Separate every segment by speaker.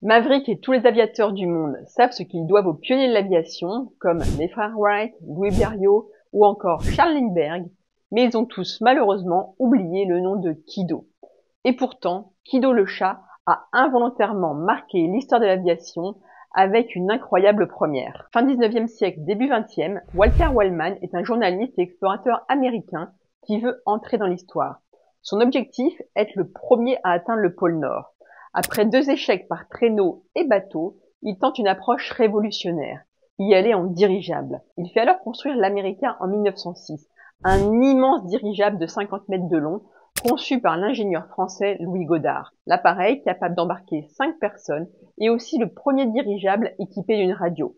Speaker 1: Maverick et tous les aviateurs du monde savent ce qu'ils doivent aux pionniers de l'aviation, comme les frères Wright, Louis Blériot ou encore Charles Lindbergh, mais ils ont tous malheureusement oublié le nom de Kido. Et pourtant, Kido le chat a involontairement marqué l'histoire de l'aviation avec une incroyable première. Fin 19e siècle, début 20e, Walter Wellman est un journaliste et explorateur américain qui veut entrer dans l'histoire. Son objectif est être le premier à atteindre le pôle Nord. Après 2 échecs par traîneau et bateau, il tente une approche révolutionnaire, y aller en dirigeable. Il fait alors construire l'America en 1906, un immense dirigeable de 50 mètres de long, conçu par l'ingénieur français Louis Godard. L'appareil, capable d'embarquer 5 personnes, est aussi le premier dirigeable équipé d'une radio.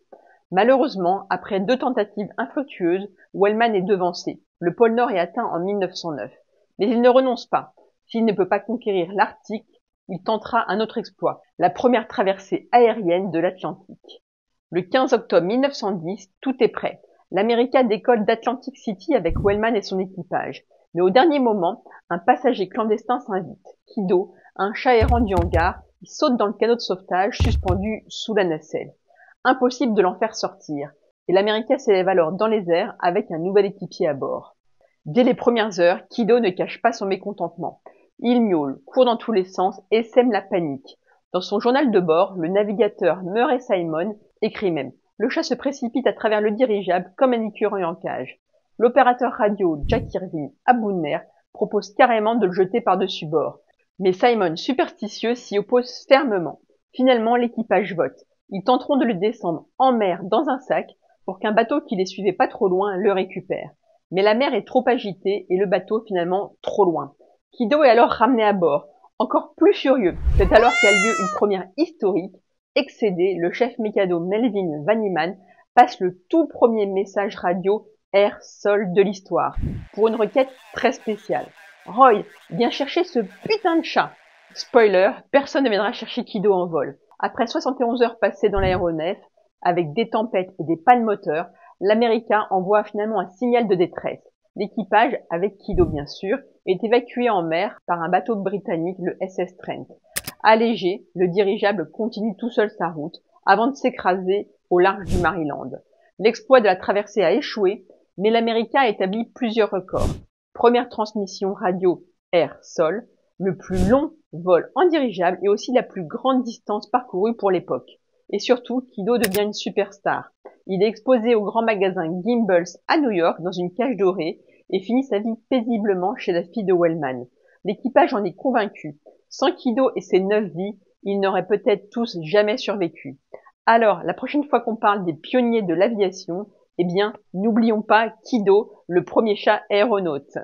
Speaker 1: Malheureusement, après 2 tentatives infructueuses, Wellman est devancé. Le pôle Nord est atteint en 1909. Mais il ne renonce pas. S'il ne peut pas conquérir l'Arctique, il tentera un autre exploit, la première traversée aérienne de l'Atlantique. Le 15 octobre 1910, tout est prêt. L'America décolle d'Atlantic City avec Wellman et son équipage. Mais au dernier moment, un passager clandestin s'invite. Kido, un chat errant du hangar, il saute dans le canot de sauvetage suspendu sous la nacelle. Impossible de l'en faire sortir. Et l'America s'élève alors dans les airs avec un nouvel équipier à bord. Dès les premières heures, Kido ne cache pas son mécontentement. Il miaule, court dans tous les sens et sème la panique. Dans son journal de bord, le navigateur Murray Simon écrit même « Le chat se précipite à travers le dirigeable comme un écureuil en cage ». L'opérateur radio Jack Irving à bout de nerfs propose carrément de le jeter par-dessus bord. Mais Simon, superstitieux, s'y oppose fermement. Finalement, l'équipage vote. Ils tenteront de le descendre en mer dans un sac pour qu'un bateau qui les suivait pas trop loin le récupère. Mais la mer est trop agitée et le bateau finalement trop loin. Kido est alors ramené à bord, encore plus furieux. C'est alors qu'a lieu une première historique. Excédé, le chef mécano Melvin Vanniman passe le tout premier message radio air-sol de l'histoire, pour une requête très spéciale. Roy, viens chercher ce putain de chat. Spoiler, personne ne viendra chercher Kido en vol. Après 71 heures passées dans l'aéronef, avec des tempêtes et des pannes moteurs, l'America envoie finalement un signal de détresse. L'équipage, avec Kido bien sûr, est évacué en mer par un bateau britannique, le SS Trent. Allégé, le dirigeable continue tout seul sa route, avant de s'écraser au large du Maryland. L'exploit de la traversée a échoué, mais l'America a établi plusieurs records. Première transmission radio air-sol, le plus long vol en dirigeable et aussi la plus grande distance parcourue pour l'époque. Et surtout, Kido devient une superstar. Il est exposé au grand magasin Gimbels à New York dans une cage dorée et finit sa vie paisiblement chez la fille de Wellman. L'équipage en est convaincu. Sans Kido et ses 9 vies, ils n'auraient peut-être tous jamais survécu. Alors, la prochaine fois qu'on parle des pionniers de l'aviation, eh bien, n'oublions pas Kido, le premier chat aéronaute.